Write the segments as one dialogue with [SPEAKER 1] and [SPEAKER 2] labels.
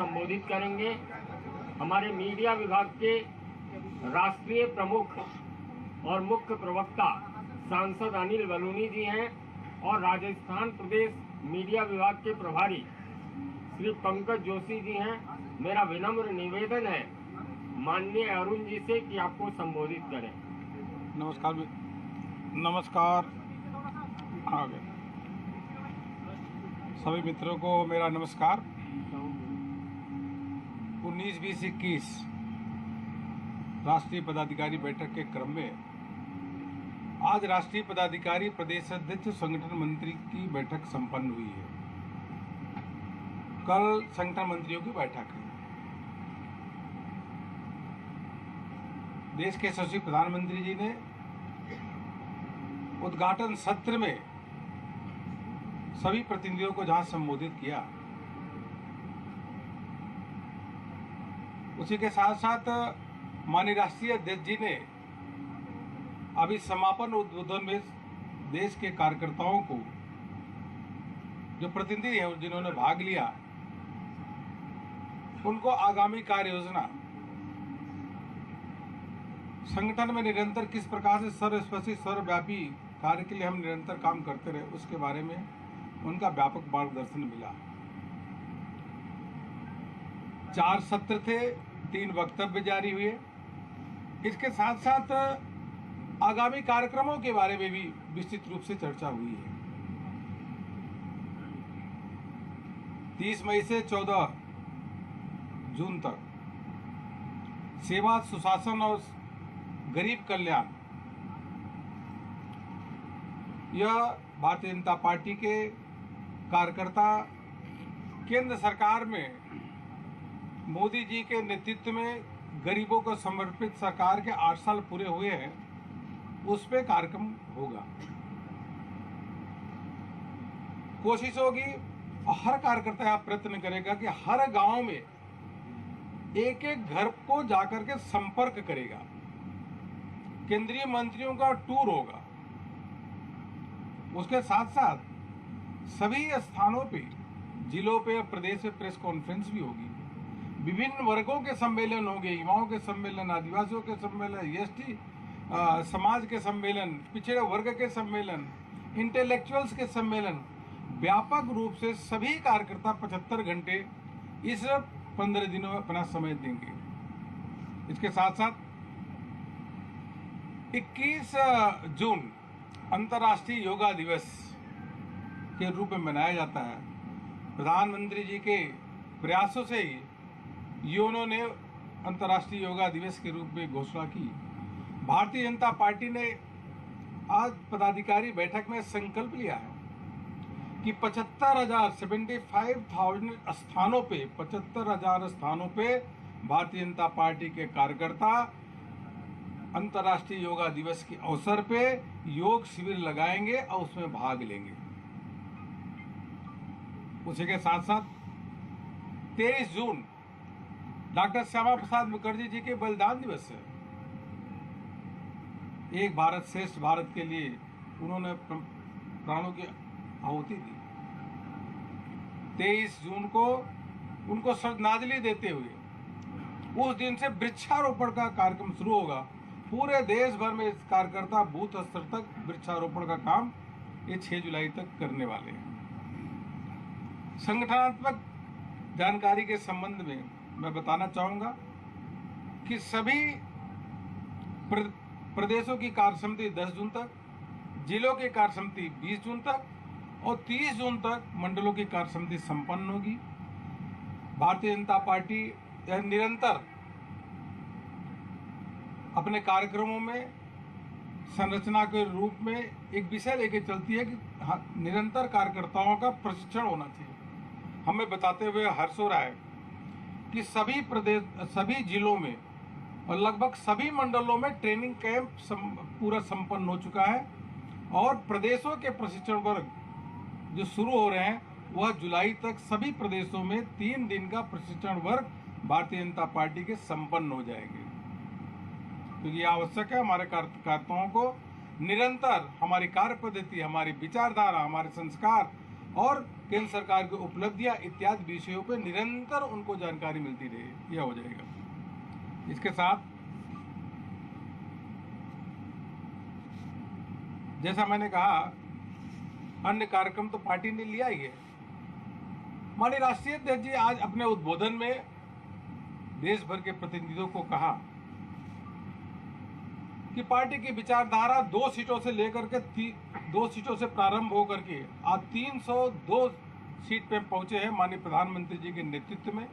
[SPEAKER 1] संबोधित करेंगे। हमारे मीडिया विभाग के राष्ट्रीय प्रमुख और मुख्य प्रवक्ता सांसद अनिल बलूनी जी हैं और राजस्थान प्रदेश मीडिया विभाग के प्रभारी श्री पंकज जोशी जी हैं। मेरा विनम्र निवेदन है माननीय अरुण जी से कि आपको संबोधित करें।
[SPEAKER 2] नमस्कार। आगे सभी मित्रों को मेरा नमस्कार। 19-20-21 राष्ट्रीय पदाधिकारी बैठक के क्रम में आज राष्ट्रीय पदाधिकारी प्रदेश अध्यक्ष संगठन मंत्री की बैठक संपन्न हुई है। कल संगठन मंत्रियों की बैठक है। देश के यशस्वी प्रधानमंत्री जी ने उद्घाटन सत्र में सभी प्रतिनिधियों को जहां संबोधित किया, उसी के साथ साथ माननीय राष्ट्रीय अध्यक्ष जी ने अभी समापन उद्बोधन में देश के कार्यकर्ताओं को, जो प्रतिनिधि हैं जिन्होंने भाग लिया, उनको आगामी कार्य योजना संगठन में निरंतर किस प्रकार से सर्वस्पर्शी सर्वव्यापी कार्य के लिए हम निरंतर काम करते रहे, उसके बारे में उनका व्यापक मार्गदर्शन मिला। 4 सत्र थे, 3 वक्तव्य जारी हुए। इसके साथ साथ आगामी कार्यक्रमों के बारे में भी विस्तृत रूप से चर्चा हुई है। 30 मई से 14 जून तक सेवा, सुशासन और गरीब कल्याण, यह भारतीय जनता पार्टी के कार्यकर्ता केंद्र सरकार में मोदी जी के नेतृत्व में गरीबों को समर्पित सरकार के 8 साल पूरे हुए हैं, उस पे कार्यक्रम होगा। कोशिश होगी और हर कार्यकर्ता यह प्रयत्न करेगा कि हर गांव में एक एक घर को जाकर के संपर्क करेगा। केंद्रीय मंत्रियों का टूर होगा। उसके साथ साथ सभी स्थानों पे, जिलों पे, प्रदेश में प्रेस कॉन्फ्रेंस भी होगी। विभिन्न वर्गों के सम्मेलन होंगे, युवाओं के सम्मेलन, आदिवासियों के सम्मेलन, एसटी समाज के सम्मेलन, पिछड़े वर्ग के सम्मेलन, इंटेलेक्चुअल्स के सम्मेलन, व्यापक रूप से सभी कार्यकर्ता 75 घंटे इस 15 दिनों में अपना समय देंगे। इसके साथ साथ 21 जून अंतर्राष्ट्रीय योगा दिवस के रूप में मनाया जाता है। प्रधानमंत्री जी के प्रयासों से ही यूनो ने अंतर्राष्ट्रीय योगा दिवस के रूप में घोषणा की। भारतीय जनता पार्टी ने आज पदाधिकारी बैठक में संकल्प लिया है कि 75,000 स्थानों पे 75,000 स्थानों पे भारतीय जनता पार्टी के कार्यकर्ता अंतर्राष्ट्रीय योगा दिवस के अवसर पे योग शिविर लगाएंगे और उसमें भाग लेंगे। उसी के साथ साथ 23 जून डॉक्टर श्यामा प्रसाद मुखर्जी जी के बलिदान दिवस है। एक भारत श्रेष्ठ भारत के लिए उन्होंने प्राणों की आहुति दी। 23 जून को उनको श्रद्धांजलि देते हुए उस दिन से वृक्षारोपण का कार्यक्रम शुरू होगा। पूरे देश भर में कार्यकर्ता बूथ स्तर तक वृक्षारोपण का काम ये 6 जुलाई तक करने वाले हैं। संगठनात्मक जानकारी के संबंध में मैं बताना चाहूंगा कि सभी प्रदेशों की कार्यसमिति 10 जून तक, जिलों की कार्यसमिति 20 जून तक और 30 जून तक मंडलों की कार्यसमिति संपन्न होगी। भारतीय जनता पार्टी निरंतर अपने कार्यक्रमों में संरचना के रूप में एक विषय लेके चलती है कि निरंतर कार्यकर्ताओं का प्रशिक्षण होना चाहिए। हमें बताते हुए हर्ष हो रहा है कि सभी जिलों में और लगभग सभी मंडलों में ट्रेनिंग कैंप पूरा संपन्न हो चुका है और प्रदेशों के प्रशिक्षण वर्ग जो शुरू हो रहे हैं वह जुलाई तक सभी प्रदेशों में 3 दिन का प्रशिक्षण वर्ग भारतीय जनता पार्टी के संपन्न हो जाएंगे। क्योंकि यह आवश्यक है हमारे कार्यकर्ताओं को निरंतर हमारी कार्य पद्धति, हमारी विचारधारा, हमारे संस्कार, और केंद्र सरकार की उपलब्धियां इत्यादि विषयों पर निरंतर उनको जानकारी मिलती रहे, यह हो जाएगा। इसके साथ जैसा मैंने कहा, अन्य कार्यक्रम तो पार्टी ने लिया ही है। माननीय राष्ट्रीय अध्यक्ष जी आज अपने उद्बोधन में देश भर के प्रतिनिधियों को कहा कि पार्टी की विचारधारा 2 सीटों से लेकर के 2 सीटों से प्रारंभ होकर के आज 302 सीट पे पहुंचे हैं माननीय प्रधानमंत्री जी के नेतृत्व में,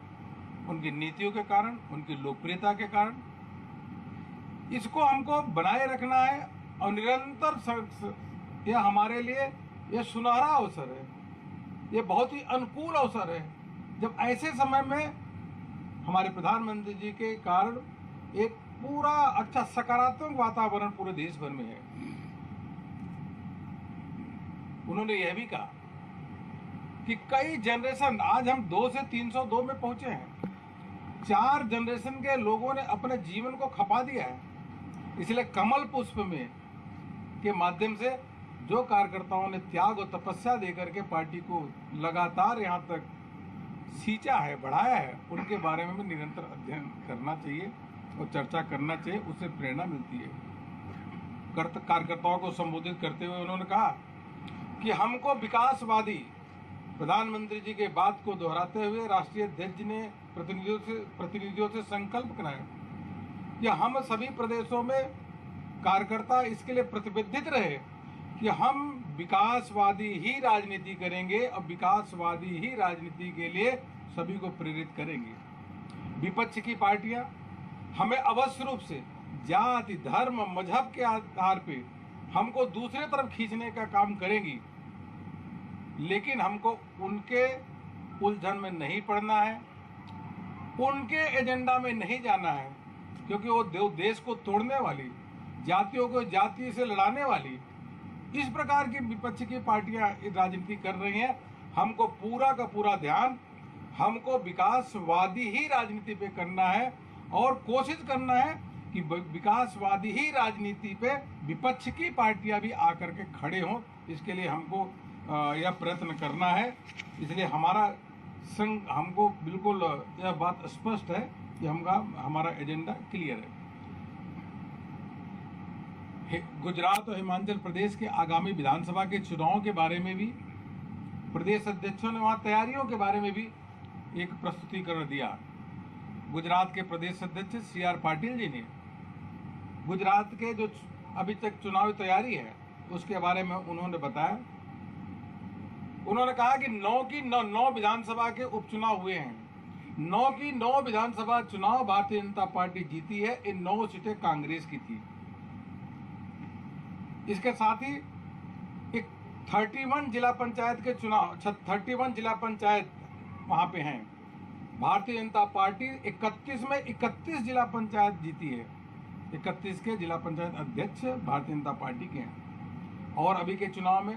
[SPEAKER 2] उनकी नीतियों के कारण, उनकी लोकप्रियता के कारण। इसको हमको बनाए रखना है और निरंतर यह हमारे लिए यह सुनहरा अवसर है, यह बहुत ही अनुकूल अवसर है, जब ऐसे समय में हमारे प्रधानमंत्री जी के कारण एक पूरा अच्छा सकारात्मक वातावरण पूरे देश भर में है। उन्होंने यह भी कहा कि कई जनरेशन, आज हम 2 से 302 में पहुंचे हैं, 4 जनरेशन के लोगों ने अपने जीवन को खपा दिया है। इसलिए कमल पुष्प में के माध्यम से जो कार्यकर्ताओं ने त्याग और तपस्या देकर के पार्टी को लगातार यहाँ तक सींचा है, बढ़ाया है, उनके बारे में भी निरंतर अध्ययन करना चाहिए और चर्चा करना चाहिए, उससे प्रेरणा मिलती है। कार्यकर्ताओं को संबोधित करते हुए उन्होंने कहा कि हमको विकासवादी, प्रधानमंत्री जी के बात को दोहराते हुए राष्ट्रीय अध्यक्ष ने प्रतिनिधियों से संकल्प कराया कि हम सभी प्रदेशों में कार्यकर्ता इसके लिए प्रतिबद्ध रहे कि हम विकासवादी ही राजनीति करेंगे और विकासवादी ही राजनीति के लिए सभी को प्रेरित करेंगे। विपक्ष की पार्टियां हमें अवश्य रूप से जाति, धर्म, मजहब के आधार पे हमको दूसरे तरफ खींचने का काम करेंगी, लेकिन हमको उनके उलझन में नहीं पड़ना है, उनके एजेंडा में नहीं जाना है, क्योंकि वो देश को तोड़ने वाली, जातियों को जाति से लड़ाने वाली इस प्रकार की विपक्ष की पार्टियां राजनीति कर रही हैं। हमको पूरा का पूरा ध्यान हमको विकासवादी ही राजनीति पे करना है और कोशिश करना है कि विकासवादी ही राजनीति पे विपक्ष की पार्टियां भी आकर के खड़े हों। इसके लिए हमको यह प्रयत्न करना है। इसलिए हमको बिल्कुल यह बात स्पष्ट है कि हमारा एजेंडा क्लियर है। गुजरात और हिमाचल प्रदेश के आगामी विधानसभा के चुनाव के बारे में भी प्रदेश अध्यक्षों ने वहां तैयारियों के बारे में भी एक प्रस्तुतिकरण दिया। गुजरात के प्रदेश अध्यक्ष CR पाटिल जी ने गुजरात के जो अभी तक चुनावी तैयारी है उसके बारे में उन्होंने बताया। उन्होंने कहा कि 9 विधानसभा के उपचुनाव हुए हैं। 9 विधानसभा चुनाव भारतीय जनता पार्टी जीती है। इन 9 सीटें कांग्रेस की थी। इसके साथ ही एक 31 जिला पंचायत के चुनाव, 31 जिला पंचायत वहां पे हैं। भारतीय जनता पार्टी 31 में 31 जिला पंचायत जीती है। 31 के जिला पंचायत अध्यक्ष भारतीय जनता पार्टी के हैं। और अभी के चुनाव में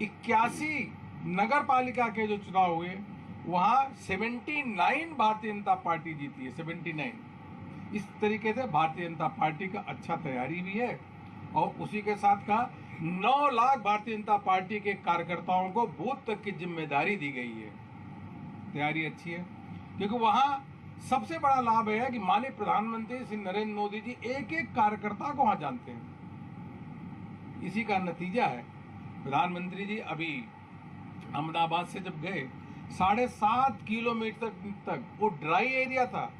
[SPEAKER 2] 81 नगर पालिका के जो चुनाव हुए वहां 79 भारतीय जनता पार्टी जीती है। 79। इस तरीके से भारतीय जनता पार्टी का अच्छा तैयारी भी है। और उसी के साथ कहा 9 लाख भारतीय जनता पार्टी के कार्यकर्ताओं को बूथ तक की जिम्मेदारी दी गई है। तैयारी अच्छी है, क्योंकि वहां सबसे बड़ा लाभ है कि माननीय प्रधानमंत्री श्री नरेंद्र मोदी जी एक एक कार्यकर्ता को वहां जानते हैं। इसी का नतीजा है प्रधानमंत्री जी अभी अहमदाबाद से जब गए 7.5 किलोमीटर तक वो ड्राई एरिया था।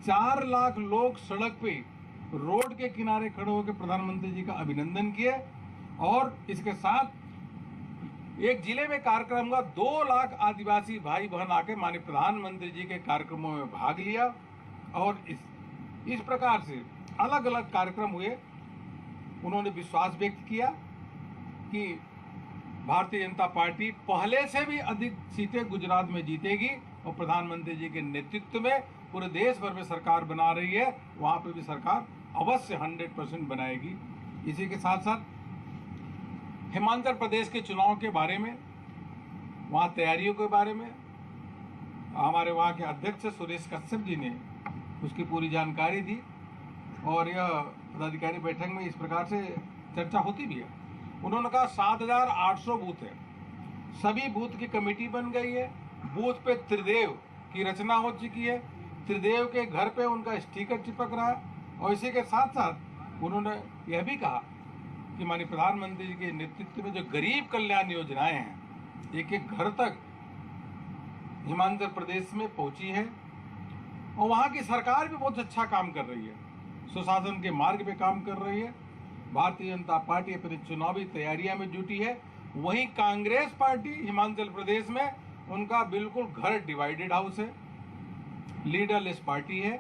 [SPEAKER 2] 4 लाख लोग सड़क पे रोड के किनारे खड़े होकर प्रधानमंत्री जी का अभिनंदन किए। और इसके साथ एक जिले में कार्यक्रम हुआ, 2 लाख आदिवासी भाई बहन आके माननीय प्रधानमंत्री जी के कार्यक्रमों में भाग लिया। और इस प्रकार से अलग अलग कार्यक्रम हुए। उन्होंने विश्वास व्यक्त किया कि भारतीय जनता पार्टी पहले से भी अधिक सीटें गुजरात में जीतेगी और प्रधानमंत्री जी के नेतृत्व में पूरे देश भर में सरकार बना रही है, वहां पे भी सरकार अवश्य 100% बनाएगी। इसी के साथ साथ हिमाचल प्रदेश के चुनाव के बारे में, वहां तैयारियों के बारे में हमारे वहां के अध्यक्ष सुरेश कश्यप जी ने उसकी पूरी जानकारी दी। और यह पदाधिकारी बैठक में इस प्रकार से चर्चा होती भी है। उन्होंने कहा 7,800 बूथ है। सभी बूथ की कमेटी बन गई है, बूथ पे त्रिदेव की रचना हो चुकी है, त्रिदेव के घर पे उनका स्टिकर चिपक रहा है। और इसी के साथ साथ उन्होंने यह भी कहा कि माननीय प्रधानमंत्री जी के नेतृत्व में जो गरीब कल्याण योजनाएं हैं एक एक घर तक हिमाचल प्रदेश में पहुंची है और वहाँ की सरकार भी बहुत अच्छा काम कर रही है, सुशासन के मार्ग पे काम कर रही है। भारतीय जनता पार्टी अपनी चुनावी तैयारियां में जुटी है। वहीं कांग्रेस पार्टी हिमाचल प्रदेश में उनका बिल्कुल घर डिवाइडेड हाउस है, लीडरलेस पार्टी है।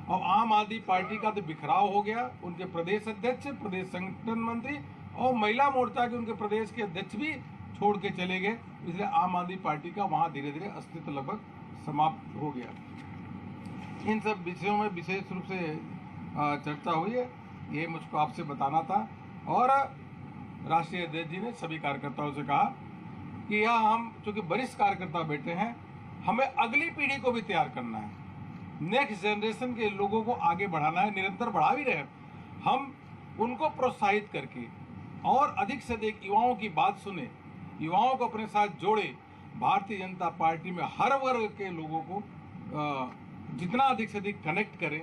[SPEAKER 2] और आम आदमी पार्टी का तो बिखराव हो गया, उनके प्रदेश अध्यक्ष, प्रदेश संगठन मंत्री और महिला मोर्चा के उनके प्रदेश के अध्यक्ष भी छोड़ के चले गए। इसलिए आम आदमी पार्टी का वहाँ धीरे धीरे अस्तित्व लगभग समाप्त हो गया। इन सब विषयों में विशेष रूप से चर्चा हुई है, ये मुझको आपसे बताना था। और राष्ट्रीय अध्यक्ष जी ने सभी कार्यकर्ताओं से कहा कि यह हम चूँकि वरिष्ठ कार्यकर्ता बैठे हैं, हमें अगली पीढ़ी को भी तैयार करना है, नेक्स्ट जनरेशन के लोगों को आगे बढ़ाना है, निरंतर बढ़ा भी रहे। हम उनको प्रोत्साहित करके और अधिक से अधिक युवाओं की बात सुने, युवाओं को अपने साथ जोड़े। भारतीय जनता पार्टी में हर वर्ग के लोगों को जितना अधिक से अधिक कनेक्ट करें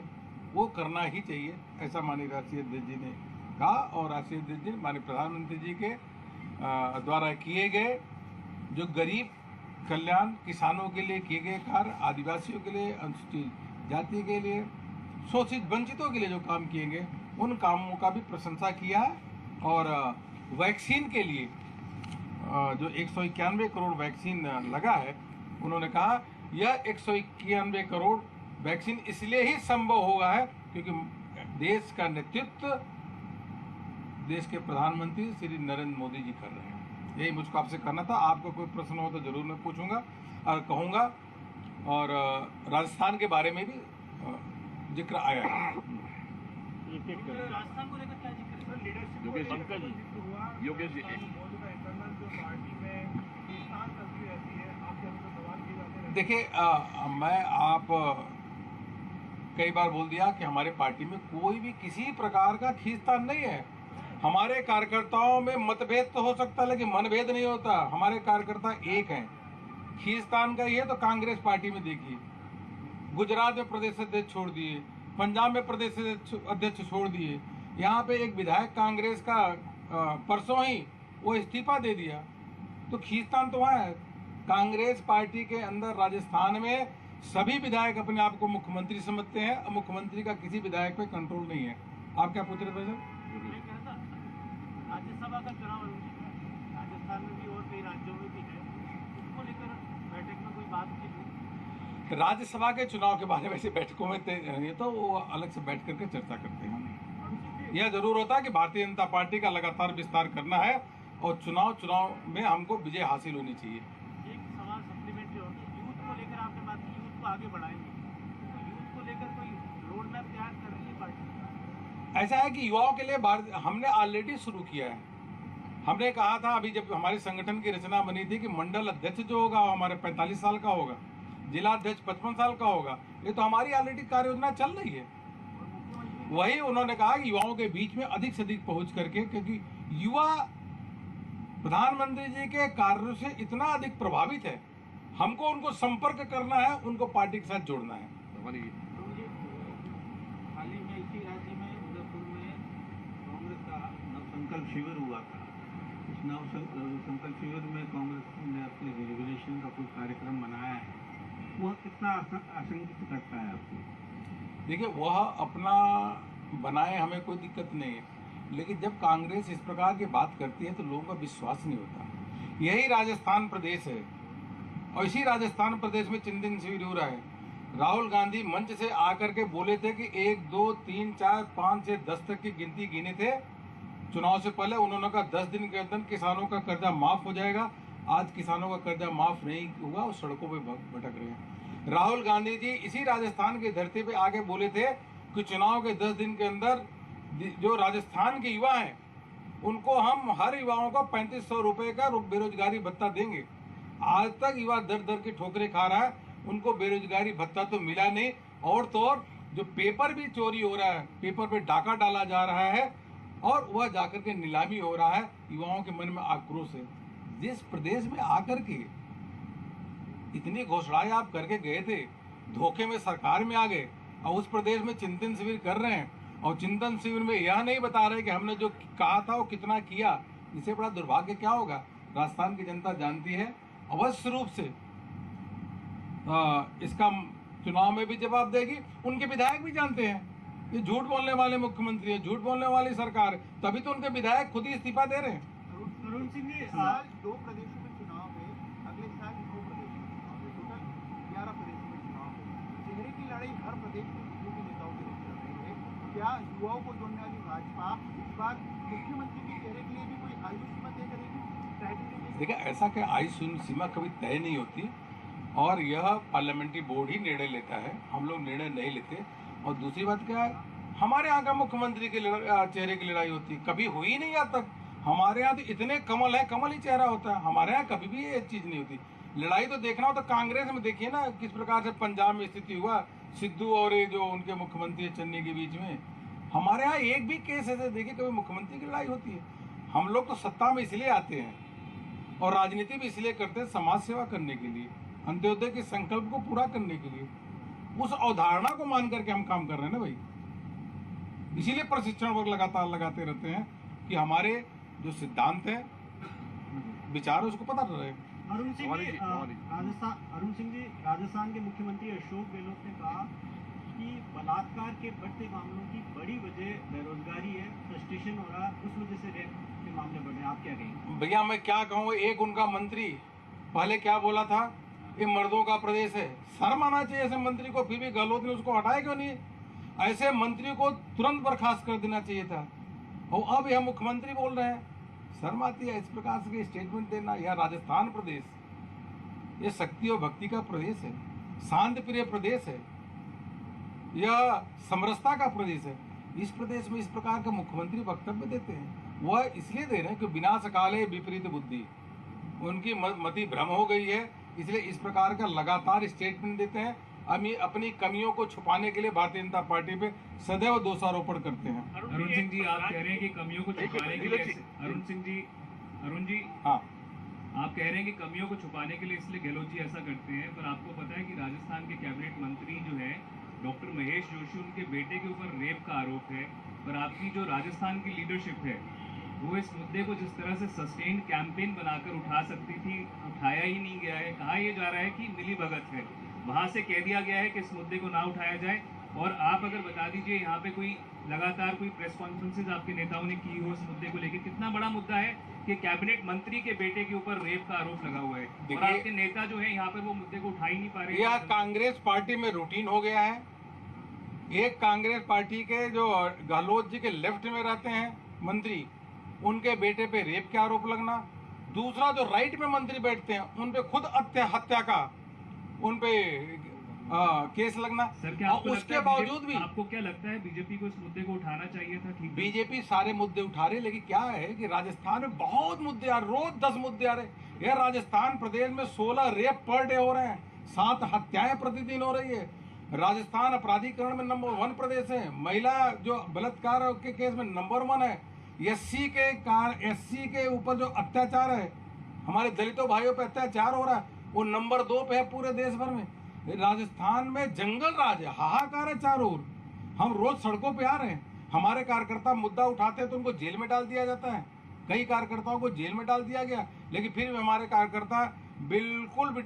[SPEAKER 2] वो करना ही चाहिए, ऐसा माननीय राष्ट्रीय अध्यक्ष जी ने कहा। और राष्ट्रीय अध्यक्ष जी माननीय प्रधानमंत्री जी के द्वारा किए गए जो गरीब कल्याण, किसानों के लिए किए गए कार्य, आदिवासियों के लिए, अनुसूचित जाति के लिए, शोषित वंचितों के लिए जो काम किए गए, उन कामों का भी प्रशंसा किया है। और वैक्सीन के लिए जो 191 करोड़ वैक्सीन लगा है, उन्होंने कहा यह 191 करोड़ वैक्सीन इसलिए ही संभव हुआ है क्योंकि देश का नेतृत्व देश के प्रधानमंत्री श्री नरेंद्र मोदी जी कर रहे हैं। यही मुझको आपसे करना था। आपको कोई प्रश्न हो तो जरूर मैं पूछूंगा और कहूँगा। और राजस्थान के बारे में भी जिक्र आया है।
[SPEAKER 3] राजस्थान को लेकर क्या जिक्र है?
[SPEAKER 4] योगेश जी
[SPEAKER 2] देखिए, मैं आप कई बार बोल दिया कि हमारे पार्टी में कोई भी किसी प्रकार का खींचतान नहीं है। हमारे कार्यकर्ताओं में मतभेद तो हो सकता है लेकिन मनभेद नहीं होता। हमारे कार्यकर्ता एक हैं। खींचतान का ये तो कांग्रेस पार्टी में देखिए, गुजरात में प्रदेश अध्यक्ष छोड़ दिए, पंजाब में प्रदेश अध्यक्ष छोड़ दिए, यहाँ पे एक विधायक कांग्रेस का परसों ही वो इस्तीफा दे दिया। तो खींचतान तो वहाँ है। कांग्रेस पार्टी के अंदर राजस्थान में सभी विधायक अपने आप को मुख्यमंत्री समझते हैं और मुख्यमंत्री का किसी विधायक पे कंट्रोल नहीं है। आप क्या पूछ रहे थे सर?
[SPEAKER 3] राज्यसभा का चुनाव राजस्थान में भी और कई राज्यों में भी है, उसको लेकर बैठक में कोई बात की?
[SPEAKER 2] राज्यसभा के चुनाव के बारे में ऐसे बैठकों में तो वो अलग से बैठ करके चर्चा करते हैं। यह जरूर होता है कि भारतीय जनता पार्टी का लगातार विस्तार करना है और चुनाव में हमको विजय हासिल होनी चाहिए।
[SPEAKER 3] एक सवाल सप्लीमेंट्री और यूथ को लेकर आपने बात की, यूथ को आगे बढ़ाएंगे, तो यूथ को लेकर कोई रोड मैप तैयार कर रही है पार्टी?
[SPEAKER 2] ऐसा है कि युवाओं के लिए हमने ऑलरेडी शुरू किया है। हमने कहा था अभी जब हमारे संगठन की रचना बनी थी कि मंडल अध्यक्ष जो होगा वो हमारे 45 साल का होगा, जिला अध्यक्ष 55 साल का होगा। ये तो हमारी ऑलरेडी कार्य योजना चल रही है। वही उन्होंने कहा कि युवाओं के बीच में अधिक से अधिक पहुंच करके, क्योंकि युवा प्रधानमंत्री जी के कार्यों से इतना अधिक प्रभावित है, हमको उनको संपर्क करना है, उनको पार्टी के साथ जोड़ना है।
[SPEAKER 3] हाल ही में इसी राज्य में उदयपुर में कांग्रेस का नवसंकल्प शिविर हुआ था। उस नवसंकल्प शिविर में कांग्रेस ने अपने रिजर्वेशन का कोई कार्यक्रम बनाया है, वह कितना आशंकित करता है आपको?
[SPEAKER 2] देखिए, वह अपना बनाए, हमें कोई दिक्कत नहीं है, लेकिन जब कांग्रेस इस प्रकार की बात करती है तो लोगों का विश्वास नहीं होता। यही राजस्थान प्रदेश है और इसी राजस्थान प्रदेश में चिंतन शिविर हो रहा है। राहुल गांधी मंच से आकर के बोले थे कि 1 2 3 4 5 से 10 तक की गिनती गिने थे चुनाव से पहले। उन्होंने कहा 10 दिन के अंदर किसानों का कर्जा माफ हो जाएगा। आज किसानों का कर्जा माफ नहीं हुआ और सड़कों पे भटक रहे हैं। राहुल गांधी जी इसी राजस्थान की धरती पे आगे बोले थे कि चुनाव के 10 दिन के अंदर जो राजस्थान के युवा हैं उनको हम हर युवाओं को 3500 रुपये का बेरोजगारी भत्ता देंगे। आज तक युवा दर दर की ठोकरें खा रहा है, उनको बेरोजगारी भत्ता तो मिला नहीं। और तो और जो पेपर भी चोरी हो रहा है, पेपर पे डाका डाला जा रहा है और वह जाकर के नीलामी हो रहा है। युवाओं के मन में आक्रोश है। जिस प्रदेश में आकर के इतनी घोषणाएं आप करके गए थे, धोखे में सरकार में आ गए और उस प्रदेश में चिंतन शिविर कर रहे हैं और चिंतन शिविर में यह नहीं बता रहे कि हमने जो कहा था वो कितना किया। इससे बड़ा दुर्भाग्य क्या होगा? राजस्थान की जनता जानती है, अवश्य रूप से इसका चुनाव में भी जवाब देगी। उनके विधायक भी जानते हैं ये झूठ बोलने वाले मुख्यमंत्री है, झूठ बोलने वाली सरकार है, तभी तो उनके विधायक खुद ही इस्तीफा दे रहे हैं।
[SPEAKER 4] अरुण सिंह जी, साल 2 प्रदेशों में चुनाव है, अगले साल 9 प्रदेशों में चुनाव है, टोटल 11 प्रदेशों में चुनाव है। चेहरे की लड़ाई हर प्रदेश में बीजेपी नेताओं के बीच चल रही है। क्या युवाओं को जोड़ने वाली भाजपा इस बार मुख्यमंत्री के चेहरे के लिए भी कोई आयु सीमा तय करेगी?
[SPEAKER 2] देखिए, ऐसा क्या आयु सीमा कभी तय नहीं होती और यह पार्लियामेंट्री बोर्ड ही निर्णय लेता है, हम लोग निर्णय नहीं लेते। और दूसरी बात क्या है, हमारे यहाँ का मुख्यमंत्री के चेहरे की लड़ाई होती कभी हुई नहीं आज तक। हमारे यहाँ तो इतने कमल है, कमल ही चेहरा होता है, हमारे यहाँ कभी भी ये चीज़ नहीं होती। लड़ाई तो देखना हो तो कांग्रेस में देखिए ना किस प्रकार से पंजाब में स्थिति हुआ, सिद्धू और ये जो उनके मुख्यमंत्री है चन्नी के बीच में। हमारे यहाँ एक भी केस ऐसे देखिए कभी मुख्यमंत्री की लड़ाई होती है। हम लोग तो सत्ता में इसलिए आते हैं और राजनीति भी इसलिए करते हैं, समाज सेवा करने के लिए, अंत्योदय के संकल्प को पूरा करने के लिए। उस अवधारणा को मान करके हम काम कर रहे हैं ना भाई, इसीलिए प्रशिक्षण वर्ग लगातार लगाते रहते हैं कि हमारे जो सिद्धांत है, विचार है, उसको पता रहे।
[SPEAKER 4] अरुण सिंह जी, राजस्थान के मुख्यमंत्री अशोक गहलोत ने कहा कि बलात्कार के बढ़ते मामलों की बड़ी वजह बेरोजगारी है, फ्रस्ट्रेशन हो रहा है, उस वजह से रेप के मामले बढ़ रहे हैं। आप क्या कहेंगे?
[SPEAKER 2] भैया मैं क्या कहूँ, एक उनका मंत्री पहले क्या बोला था, ये मर्दों का प्रदेश है। शर्म आना चाहिए ऐसे मंत्री को, फिर भी गहलोत ने उसको हटाया क्यों नहीं? ऐसे मंत्री को तुरंत बर्खास्त कर देना चाहिए था। और अब यह मुख्यमंत्री बोल रहे हैं, शर्म आती है इस प्रकार से स्टेटमेंट देना। यह राजस्थान प्रदेश, ये शक्ति और भक्ति का प्रदेश है, शांति प्रिय प्रदेश है, यह समरसता का प्रदेश है। इस प्रदेश में इस प्रकार का मुख्यमंत्री वक्तव्य देते हैं, वह इसलिए दे रहे हैं कि विनाश काले विपरीत बुद्धि, उनकी मति भ्रम हो गई है, इसलिए इस प्रकार का लगातार स्टेटमेंट देते हैं। अपनी कमियों को छुपाने के लिए भारतीय जनता पार्टी पे सदैव दोषारोपण करते हैं।
[SPEAKER 5] अरुण सिंह जी, आप कह रहे हैं कि कमियों को छुपाने के लिए, अरुण जी
[SPEAKER 2] हाँ,
[SPEAKER 5] आप कह रहे हैं कि कमियों को छुपाने के लिए इसलिए गहलोत जी ऐसा करते हैं, पर आपको पता है कि राजस्थान के कैबिनेट मंत्री जो है डॉक्टर महेश जोशी, उनके बेटे के ऊपर रेप का आरोप है। पर आपकी जो राजस्थान की लीडरशिप है वो इस मुद्दे को जिस तरह से सस्टेन्ड कैंपेन बनाकर उठा सकती थी, उठाया ही नहीं गया है। कहा यह जा रहा है कि मिली भगत है, वहां से कह दिया गया है कि इस मुद्दे को ना उठाया जाए। और आप अगर बता दीजिए, यहाँ पे कोई लगातार कोई प्रेस कॉन्फ्रेंसेज आपके नेताओं ने की हो इस मुद्दे को लेकर, कितना बड़ा मुद्दा है कि कैबिनेट मंत्री के बेटे के ऊपर रेप का आरोप लगा हुआ है और आपके नेता जो है यहाँ पर वो मुद्दे को उठा ही नहीं पा रहे।
[SPEAKER 2] यह कांग्रेस पार्टी में रूटीन हो गया है। एक कांग्रेस पार्टी के जो गहलोत जी के लेफ्ट में रहते हैं मंत्री, उनके बेटे पे रेप के आरोप लगना, दूसरा जो राइट में मंत्री बैठते हैं उन पे खुद हत्या का उन पे केस लगना।
[SPEAKER 5] सर, क्या
[SPEAKER 2] और उसके बावजूद भी
[SPEAKER 5] आपको क्या लगता है बीजेपी को इस मुद्दे को उठाना चाहिए था? ठीक,
[SPEAKER 2] बीजेपी सारे मुद्दे उठा रहे, लेकिन क्या है कि राजस्थान में बहुत मुद्दे आ रहे, रोज 10 मुद्दे आ रहे। यह राजस्थान प्रदेश में 16 रेप पर डे हो रहे हैं, 7 हत्याएं प्रतिदिन हो रही है। राजस्थान अपराधीकरण में नंबर 1 प्रदेश है, महिला जो बलात्कार के केस में नंबर 1 है। एससी के ऊपर जो अत्याचार है, हमारे दलितों भाइयों पे अत्याचार हो रहा है, वो नंबर 2 पे है पूरे देश भर में। राजस्थान में जंगल राज है, हाहाकार है चारों ओर। हम रोज सड़कों पे आ रहे हैं, हमारे कार्यकर्ता मुद्दा उठाते हैं तो उनको जेल में डाल दिया जाता है। कई कार्यकर्ताओं को जेल में डाल दिया गया, लेकिन फिर भी हमारे कार्यकर्ता बिल्कुल भी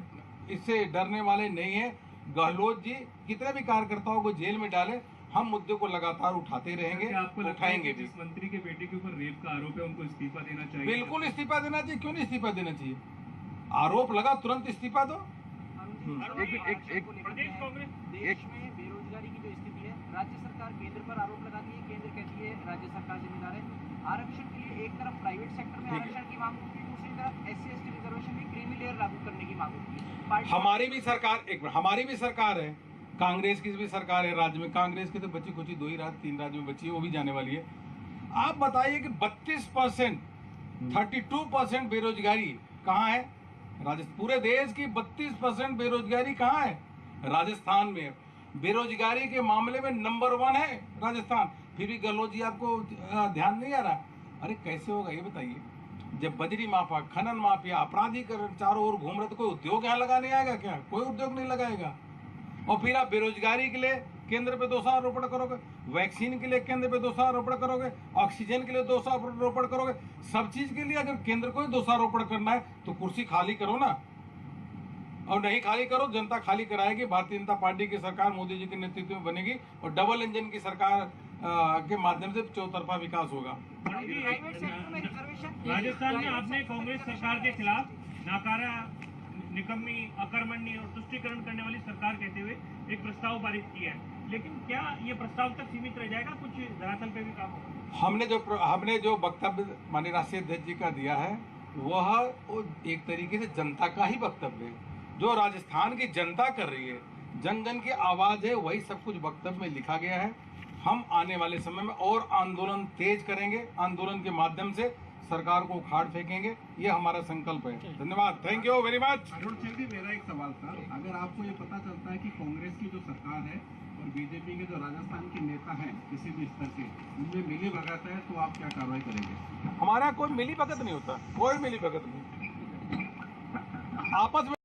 [SPEAKER 2] इससे डरने वाले नहीं है। गहलोत जी कितने भी कार्यकर्ताओं को जेल में डाले, हम मुद्दे को लगातार उठाते रहेंगे, उठाएंगे भी।
[SPEAKER 5] जिस मंत्री के बेटे के ऊपर रेप का आरोप है उनको इस्तीफा देना चाहिए।
[SPEAKER 2] बिल्कुल इस्तीफा देना चाहिए, क्यों नहीं इस्तीफा देना चाहिए? आरोप लगा तुरंत इस्तीफा दो।
[SPEAKER 4] प्रदेश कांग्रेस देश में बेरोजगारी की जो स्थिति है, राज्य सरकार केंद्र पर आरोप लगाती है, केंद्र कहती है राज्य सरकार जिम्मेदार है। आरक्षण के लिए एक तरफ प्राइवेट सेक्टर में आरक्षण की मांग होती है, दूसरी तरफ SC/ST रिजर्वेशन में क्रीमी लेयर लागू करने की मांग होती है।
[SPEAKER 2] हमारी भी सरकार है, कांग्रेस की भी सरकार है राज्य में। कांग्रेस की तो बची कुछ 3 राज्य में बची है, वो भी जाने वाली है। आप बताइए कि 32%, 32% बेरोजगारी कहाँ है? राजस्थान, पूरे देश की 32% बेरोजगारी कहाँ है? राजस्थान में। बेरोजगारी के मामले में नंबर 1 है राजस्थान, फिर भी गहलोत जी आपको ध्यान नहीं आ रहा। अरे कैसे होगा ये बताइए? जब बजरी माफिया, खनन माफिया, अपराधीकरण चारों ओर घूम रहे तो कोई उद्योग यहाँ लगाने आएगा क्या? कोई उद्योग नहीं लगाएगा। और फिर आप बेरोजगारी के लिए केंद्र पे दोषारोपण करोगे, वैक्सीन के लिए केंद्र पे दोषारोपण करोगे, ऑक्सीजन के लिए दोषारोपण करोगे। सब चीज के लिए अगर केंद्र को ही दोषारोपण करना है तो कुर्सी खाली करो ना, और नहीं खाली करो, जनता खाली कराएगी। भारतीय जनता पार्टी की सरकार मोदी जी के नेतृत्व में बनेगी और डबल इंजन की सरकार के माध्यम से चौतरफा विकास होगा।
[SPEAKER 6] राजस्थान में आपने कांग्रेस सरकार के खिलाफ नाकारा, निकम्मी, अकर्मण्य और तुष्टीकरण करने वाली सरकार कहते हुए एक प्रस्ताव पारित किया है, लेकिन क्या ये प्रस्ताव तक सीमित रह जाएगा? कुछ धरातल पे भी काम होगा?
[SPEAKER 2] हमने जो वक्तव्य माननीय राष्ट्रीय अध्यक्ष जी का दिया है वह एक तरीके से जनता का ही वक्तव्य है, जो राजस्थान की जनता कर रही है, जन जन की आवाज है, वही सब कुछ वक्तव्य में लिखा गया है। हम आने वाले समय में और आंदोलन तेज करेंगे, आंदोलन के माध्यम से सरकार को उखाड़ फेंकेंगे, ये हमारा संकल्प है। धन्यवाद, thank you very much.
[SPEAKER 3] Arun Singh ji, मेरा एक सवाल था, अगर आपको ये पता चलता है कि कांग्रेस की जो सरकार है और बीजेपी के जो राजस्थान के नेता हैं किसी भी स्तर के, उनमें मिली भगत है, तो आप क्या कार्रवाई करेंगे?
[SPEAKER 2] हमारा कोई मिली भगत नहीं होता, कोई मिली भगत नहीं, आपस में